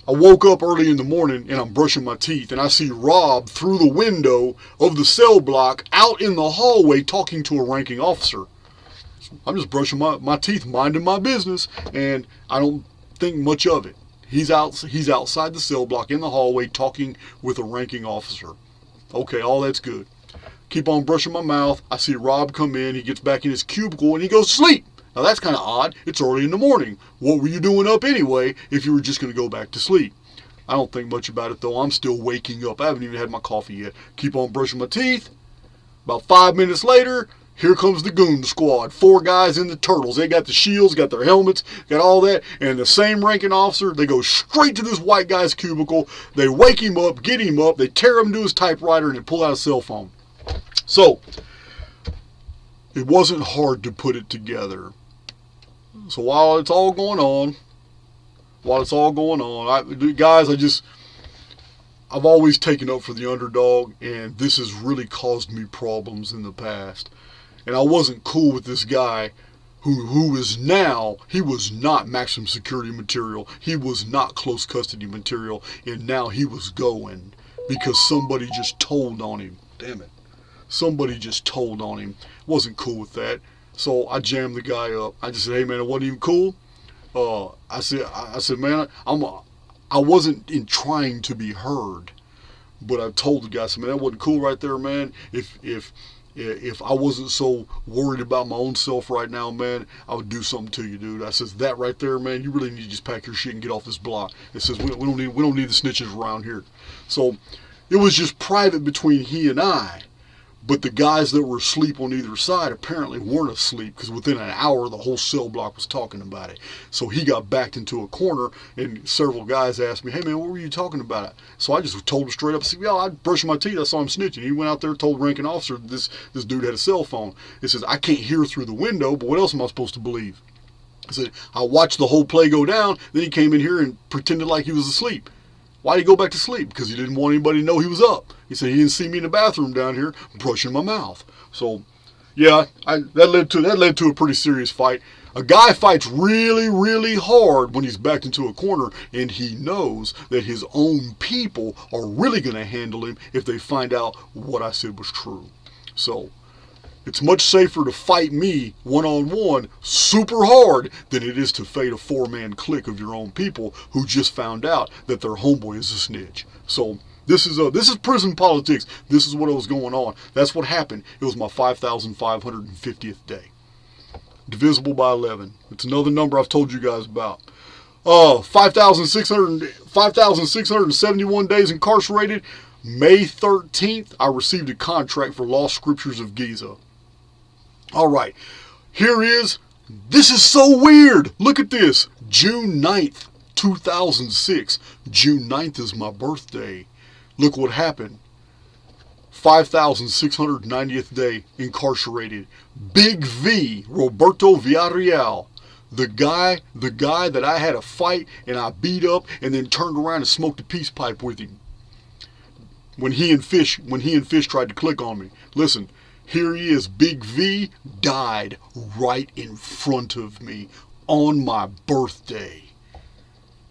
I woke up early in the morning and I'm brushing my teeth and I see Rob through the window of the cell block out in the hallway talking to a ranking officer. I'm just brushing my teeth, minding my business, and I don't think much of it. He's outside the cell block in the hallway talking with a ranking officer. Okay, all that's good. Keep on brushing my mouth. I see Rob come in. He gets back in his cubicle and he goes to sleep. Now that's kind of odd. It's early in the morning. What were you doing up anyway if you were just going to go back to sleep? I don't think much about it though. I'm still waking up. I haven't even had my coffee yet. Keep on brushing my teeth. About 5 minutes later, here comes the goon squad. 4 guys in the turtles. They got the shields, got their helmets, got all that. And the same ranking officer, they go straight to this white guy's cubicle. They wake him up, get him up. They tear him to his typewriter and they pull out a cell phone. So, it wasn't hard to put it together. So while it's all going on, I've always taken up for the underdog, and this has really caused me problems in the past. And I wasn't cool with this guy who is now, he was not maximum security material. He was not close custody material, and now he was going because somebody just told on him. Damn it. Somebody just told on him. Wasn't cool with that. So I jammed the guy up. I just said, hey man, it wasn't even cool. I said, man, I wasn't in trying to be heard, but I told the guy, I said, man, that wasn't cool right there, man. If I wasn't so worried about my own self right now, man, I would do something to you, dude. I says, that right there, man, you really need to just pack your shit and get off this block. It says, we don't need the snitches around here. So it was just private between he and I. But the guys that were asleep on either side apparently weren't asleep, because within an hour the whole cell block was talking about it. So he got backed into a corner, and several guys asked me, hey man, what were you talking about? So I just told him straight up, I said, I brushed my teeth, I saw him snitching. He went out there and told the ranking officer this dude had a cell phone. It says, I can't hear through the window, but what else am I supposed to believe? I said, I watched the whole play go down, then he came in here and pretended like he was asleep. Why did he go back to sleep? Because he didn't want anybody to know he was up. He said he didn't see me in the bathroom down here brushing my mouth. So, yeah, that led to a pretty serious fight. A guy fights really, really hard when he's backed into a corner, and he knows that his own people are really going to handle him if they find out what I said was true. So, it's much safer to fight me one-on-one super hard than it is to fade a 4-man clique of your own people who just found out that their homeboy is a snitch. So this is prison politics. This is what was going on. That's what happened. It was my 5,550th day. Divisible by 11. It's another number I've told you guys about. 5,671 days incarcerated. May 13th, I received a contract for Lost Scriptures of Giza. All right, this is so weird. Look at this. June 9th, 2006. June 9th is my birthday. Look what happened. 5,690th day incarcerated. Big V, Roberto Villarreal. The guy that I had a fight and I beat up and then turned around and smoked a peace pipe with him. When he and Fish tried to click on me. Listen. Here he is, Big V, died right in front of me on my birthday.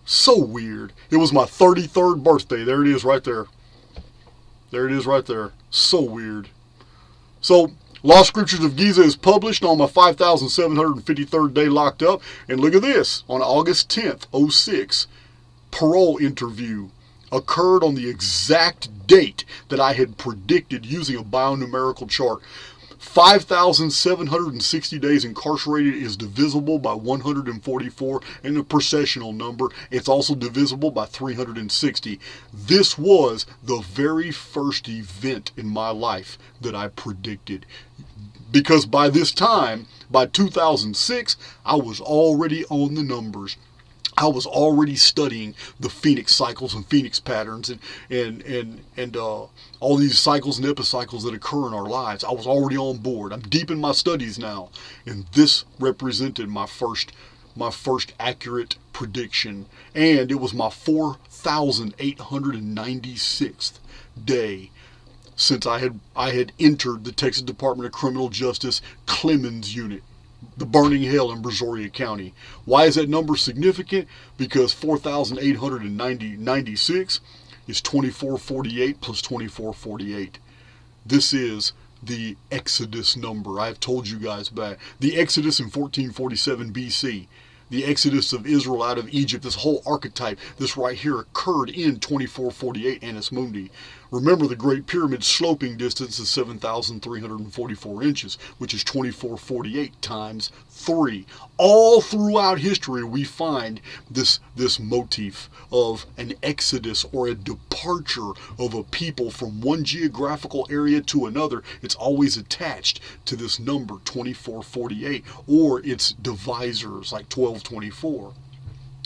So weird. It was my 33rd birthday. There it is right there. There it is right there. So weird. So, Lost Scriptures of Giza is published on my 5,753rd day locked up. And look at this. On August 10th, 06, parole interview occurred on the exact date that I had predicted using a bionumerical chart. 5,760 days incarcerated is divisible by 144 and a processional number. It's also divisible by 360. This was the very first event in my life that I predicted. Because by this time, by 2006, I was already on the numbers. I was already studying the phoenix cycles and phoenix patterns and all these cycles and epicycles that occur in our lives. I was already on board. I'm deep in my studies now, and this represented my first accurate prediction, and it was my 4,896th day since I had entered the Texas Department of Criminal Justice Clemens Unit. The burning hell in Brazoria County. Why is that number significant? Because 4,896 is 2448 plus 2448. This is the Exodus number. I've told you guys about the Exodus in 1447 BC. The Exodus of Israel out of Egypt, this whole archetype, this right here occurred in 2448 Annus Mundi. Remember, the Great Pyramid's sloping distance is 7,344 inches, which is 2448 times 3. All throughout history, we find this motif of an exodus or a departure of a people from one geographical area to another. It's always attached to this number, 2448, or its divisors, like 1224.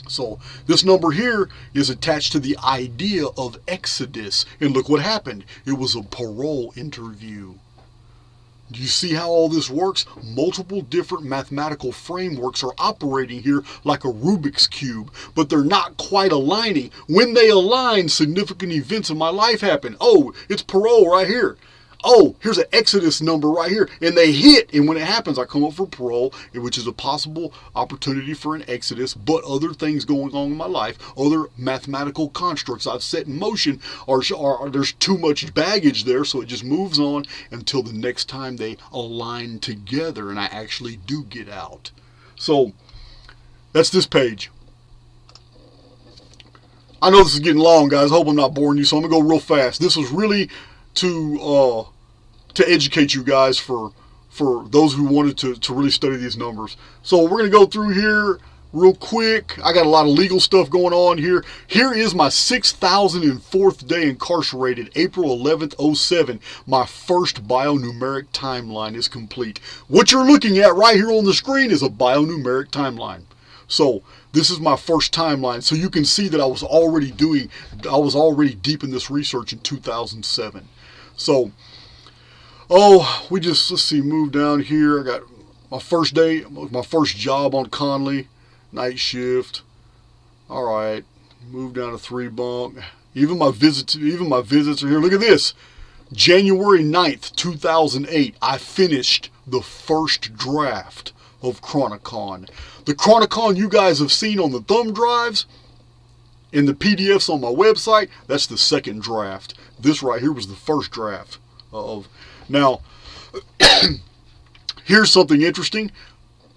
So this number here is attached to the idea of Exodus. And look what happened. It was a parole interview. Do you see how all this works? Multiple different mathematical frameworks are operating here like a Rubik's Cube, but they're not quite aligning. When they align, significant events in my life happen. Oh, it's parole right here. Oh, here's an Exodus number right here. And they hit. And when it happens, I come up for parole, which is a possible opportunity for an Exodus, but other things going on in my life, other mathematical constructs I've set in motion, there's too much baggage there, so it just moves on until the next time they align together and I actually do get out. So that's this page. I know this is getting long, guys. I hope I'm not boring you, so I'm going to go real fast. This was really to educate you guys for those who wanted to really study these numbers. So we're going to go through here real quick. I got a lot of legal stuff going on here. Here is my 6,004th day incarcerated, April 11th, 07. My first bionumeric timeline is complete. What you're looking at right here on the screen is a bionumeric timeline. So this is my first timeline. So you can see that I was already deep in this research in 2007. So, let's see, move down here. I got my first day, my first job on Conley, night shift. All right, move down to 3 bunk. Even my visits are here. Look at this. January 9th, 2008, I finished the first draft of Chronicon. The Chronicon you guys have seen on the thumb drives in the PDFs on my website, that's the second draft. This right here was the first draft of. Now, here's something interesting.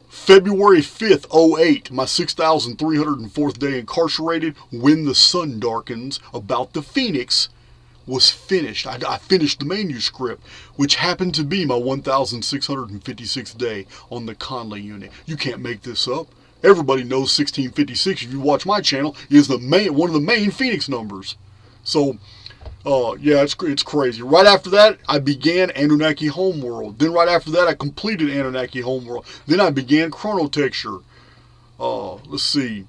February 5th, 08, my 6,304th day incarcerated, When the Sun Darkens, about the Phoenix, was finished. I finished the manuscript, which happened to be my 1,656th day on the Conley unit. You can't make this up. Everybody knows 1656, if you watch my channel, is one of the main Phoenix numbers. So, yeah, it's crazy. Right after that, I began Anunnaki Homeworld. Then right after that, I completed Anunnaki Homeworld. Then I began Chronotexture. Let's see.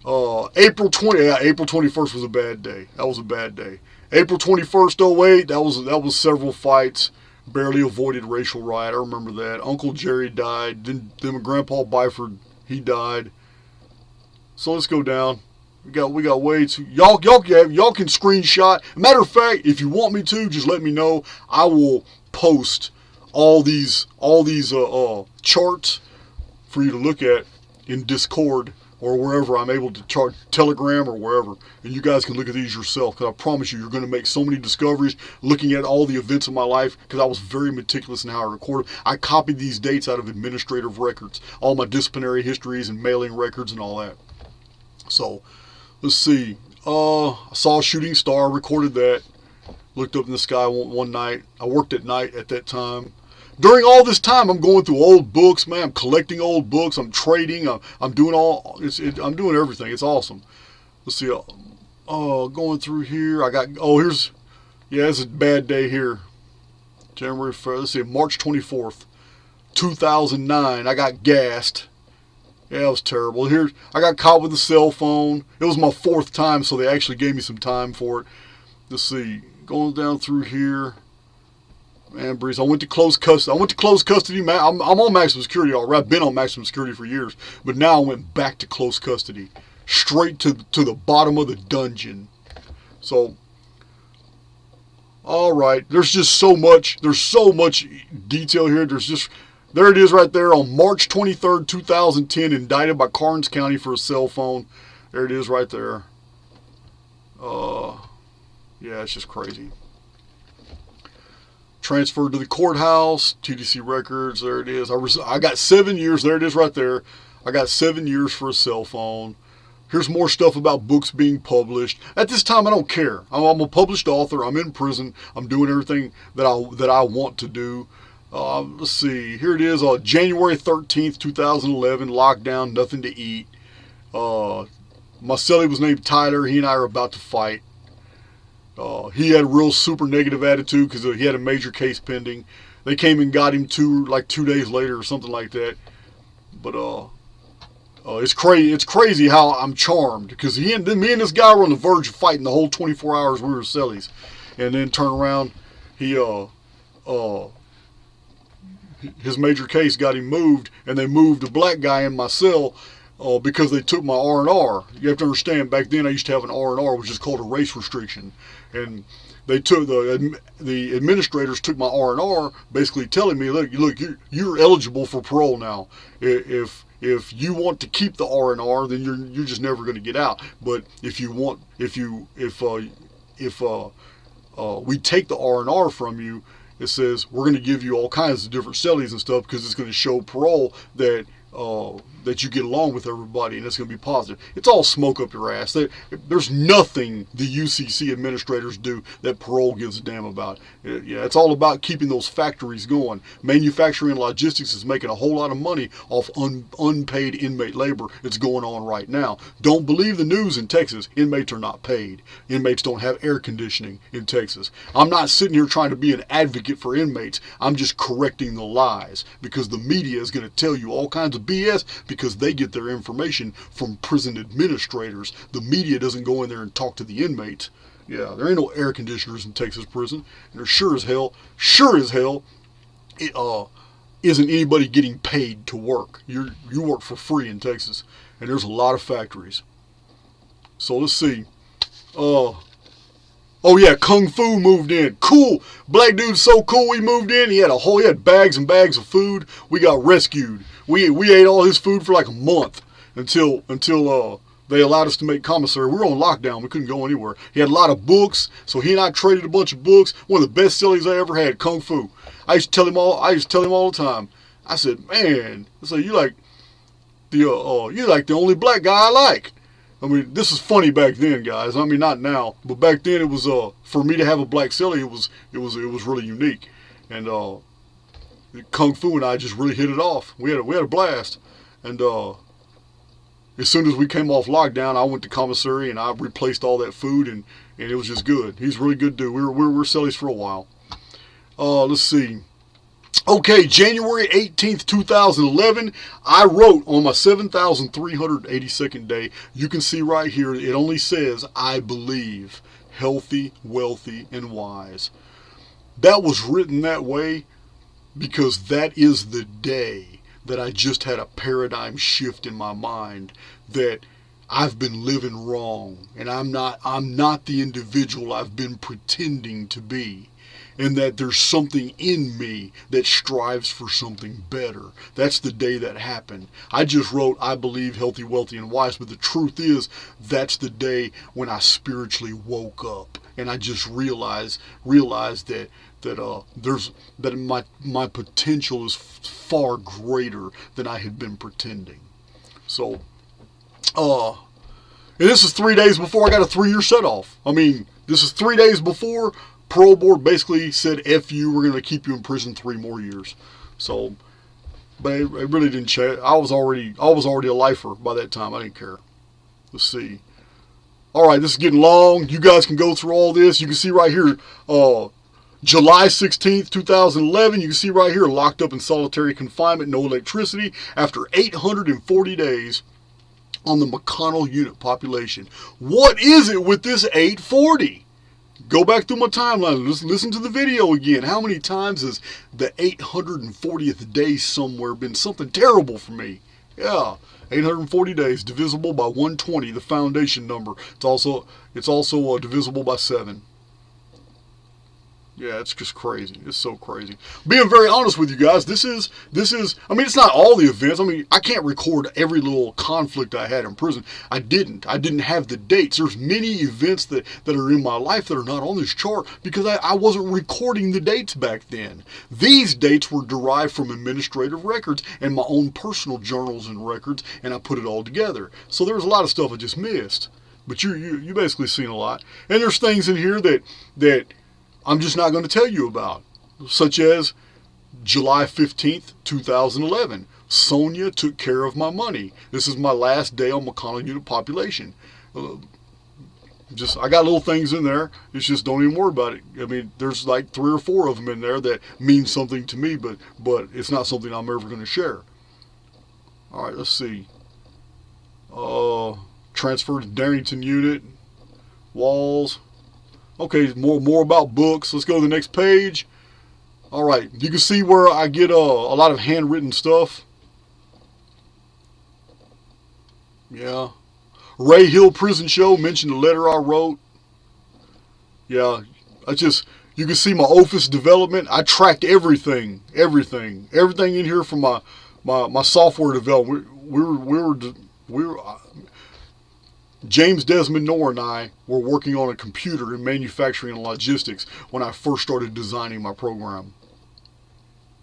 April 21st was a bad day. That was a bad day. April 21st, 08, that was several fights. Barely avoided racial riot. I remember that. Uncle Jerry died. Then my Grandpa Byford, he died. So let's go down. We got way too. Y'all can screenshot. Matter of fact, if you want me to, just let me know. I will post all these charts for you to look at in Discord or wherever I'm able to chart, Telegram or wherever, and you guys can look at these yourself. Because I promise you're going to make so many discoveries looking at all the events of my life. Because I was very meticulous in how I recorded. I copied these dates out of administrative records, all my disciplinary histories and mailing records and all that. So. Let's see. I saw a shooting star, recorded that. Looked up in the sky one night. I worked at night at that time. During all this time, I'm going through old books, man. I'm collecting old books. I'm trading. I'm doing I'm doing everything. It's awesome. Let's see. Going through here. It's a bad day here. January 1st. Let's see. March 24th, 2009. I got gassed. Yeah, it was terrible. Here, I got caught with a cell phone. It was my 4th time, so they actually gave me some time for it. Let's see. Going down through here. Man, Breeze, I went to close custody. Man, I'm on maximum security already. I've been on maximum security for years. But now I went back to close custody. Straight to the bottom of the dungeon. So, all right. There's just so much. There's so much detail here. There it is right there on March 23rd, 2010, indicted by Karnes County for a cell phone. There it is right there. Yeah, it's just crazy. transferred to the courthouse, TDC records, there it is. I got 7 years, there it is right there. I got 7 years for a cell phone. Here's more stuff about books being published. At this time, I don't care. I'm a published author. I'm in prison. I'm doing everything that I want to do. Let's see. Here it is. January 13th, 2011. Lockdown. Nothing to eat. My cellie was named Tyler. He and I are about to fight. He had a real super negative attitude because he had a major case pending. They came and got him 2 days later or something like that. But it's crazy. It's crazy how I'm charmed because me and this guy were on the verge of fighting the whole 24 hours we were cellies, and then turn around, his major case got him moved, and they moved a black guy in my cell because they took my R&R. You have to understand, back then I used to have an R&R, which is called a race restriction, and they took the administrators took my R&R, basically telling me, look, you're eligible for parole now. If you want to keep the R&R, then you're just never going to get out. But if we take the R&R from you, it says we're going to give you all kinds of different cellies and stuff because it's going to show parole that you get along with everybody, and it's going to be positive. It's all smoke up your ass. There's nothing the UCC administrators do that parole gives a damn about. Yeah, it's all about keeping those factories going. Manufacturing and logistics is making a whole lot of money off unpaid inmate labor that's going on right now. Don't believe the news in Texas. Inmates are not paid. Inmates don't have air conditioning in Texas. I'm not sitting here trying to be an advocate for inmates. I'm just correcting the lies because the media is going to tell you all kinds of BS because they get their information from prison administrators. The media doesn't go in there and talk to the inmates. Yeah, there ain't no air conditioners in Texas prison. And there sure as hell isn't anybody getting paid to work. You work for free in Texas. And there's a lot of factories. So let's see. Oh yeah, Kung Fu moved in. Cool. Black dude's so cool. He moved in. He had bags and bags of food. We got rescued. We ate all his food for like a month until they allowed us to make commissary. We were on lockdown. We couldn't go anywhere. He had a lot of books, so he and I traded a bunch of books. One of the best cellies I ever had, Kung Fu. I used to tell him all the time. I said, man, you like the only black guy I like. I mean, this is funny back then, guys. I mean, not now, but back then it was for me to have a black cellie. It was really unique, and Kung Fu and I just really hit it off. We had a blast, and as soon as we came off lockdown, I went to commissary and I replaced all that food, and it was just good. He's a really good dude. We were cellies for a while. Let's see. Okay, January 18th, 2011, I wrote on my 7,382nd day. You can see right here, it only says, I believe, healthy, wealthy, and wise. That was written that way because that is the day that I just had a paradigm shift in my mind that I've been living wrong, and I'm not the individual I've been pretending to be. And that there's something in me that strives for something better. That's the day that happened. I just wrote, I believe, healthy, wealthy, and wise, but the truth is, that's the day when I spiritually woke up, and I just realized that my potential is far greater than I had been pretending. So, and this is 3 days before I got a 3-year set off. I mean, this is 3 days before parole board basically said, F you, we're going to keep you in prison 3 more years. So, but it really didn't change. I was already a lifer by that time. I didn't care. Let's see. All right, this is getting long. You guys can go through all this. You can see right here, July 16th, 2011. You can see right here, locked up in solitary confinement, no electricity, after 840 days on the McConnell unit population. What is it with this 840? Go back through my timeline. Listen to the video again. How many times has the 840th day somewhere been something terrible for me? Yeah, 840 days divisible by 120, the foundation number. It's also divisible by 7. Yeah, it's just crazy. It's so crazy. Being very honest with you guys, this is, I mean, it's not all the events. I mean, I can't record every little conflict I had in prison. I didn't have the dates. There's many events that are in my life that are not on this chart because I wasn't recording the dates back then. These dates were derived from administrative records and my own personal journals and records, and I put it all together. So there was a lot of stuff I just missed. But you basically seen a lot. And there's things in here that I'm just not going to tell you about, such as July 15th, 2011. Sonia took care of my money. This is my last day on McConnell unit population. I got little things in there. It's just don't even worry about it. I mean, there's like 3 or 4 of them in there that mean something to me, but it's not something I'm ever going to share. All right, let's see. Transfer to Darrington unit. Walls. Okay, more about books. Let's go to the next page. All right, you can see where I get a lot of handwritten stuff. Yeah. Ray Hill Prison Show, mentioned the letter I wrote. Yeah, you can see my office development. I tracked everything in here from my software development. We were James Desmond Noor and I were working on a computer in manufacturing and logistics when I first started designing my program.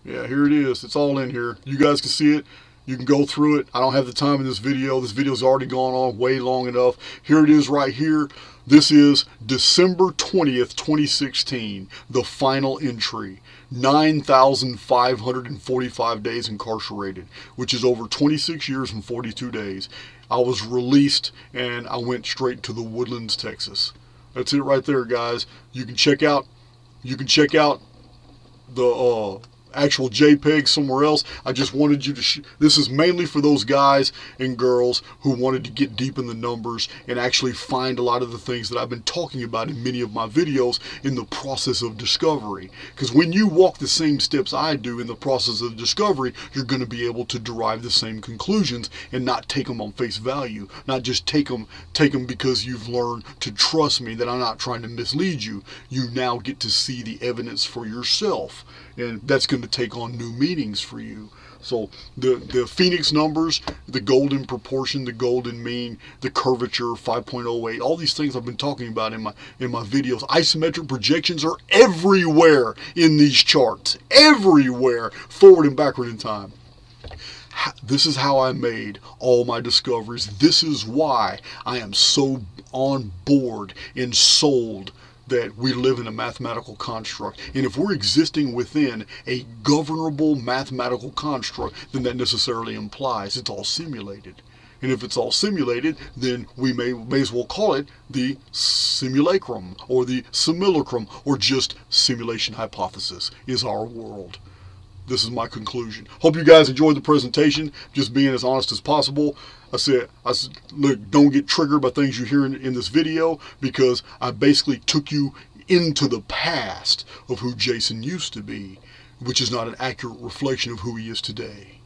Yeah, here it is. It's all in here. You guys can see it. You can go through it. I don't have the time in this video. This video's already gone on way long enough. Here it is right here. This is December 20th, 2016, the final entry. 9,545 days incarcerated, which is over 26 years and 42 days. I was released and I went straight to the Woodlands, Texas. That's it right there, guys. You can check out the actual JPEG somewhere else. I just wanted you to this is mainly for those guys and girls who wanted to get deep in the numbers and actually find a lot of the things that I've been talking about in many of my videos in the process of discovery. Because when you walk the same steps I do in the process of discovery, you're going to be able to derive the same conclusions and not take them on face value. Not just take them because you've learned to trust me that I'm not trying to mislead you. You now get to see the evidence for yourself. And that's going to take on new meanings for you. So the Phoenix numbers, the golden proportion, the golden mean, the curvature, 5.08, all these things I've been talking about in my videos. Isometric projections are everywhere in these charts. Everywhere, forward and backward in time. This is how I made all my discoveries. This is why I am so on board and sold that we live in a mathematical construct. And if we're existing within a governable mathematical construct, then that necessarily implies it's all simulated. And if it's all simulated, then we may as well call it the simulacrum or the simulacrum or just simulation hypothesis is our world. This is my conclusion. Hope you guys enjoyed the presentation. Just being as honest as possible. I said, look, don't get triggered by things you hear in this video because I basically took you into the past of who Jason used to be, which is not an accurate reflection of who he is today.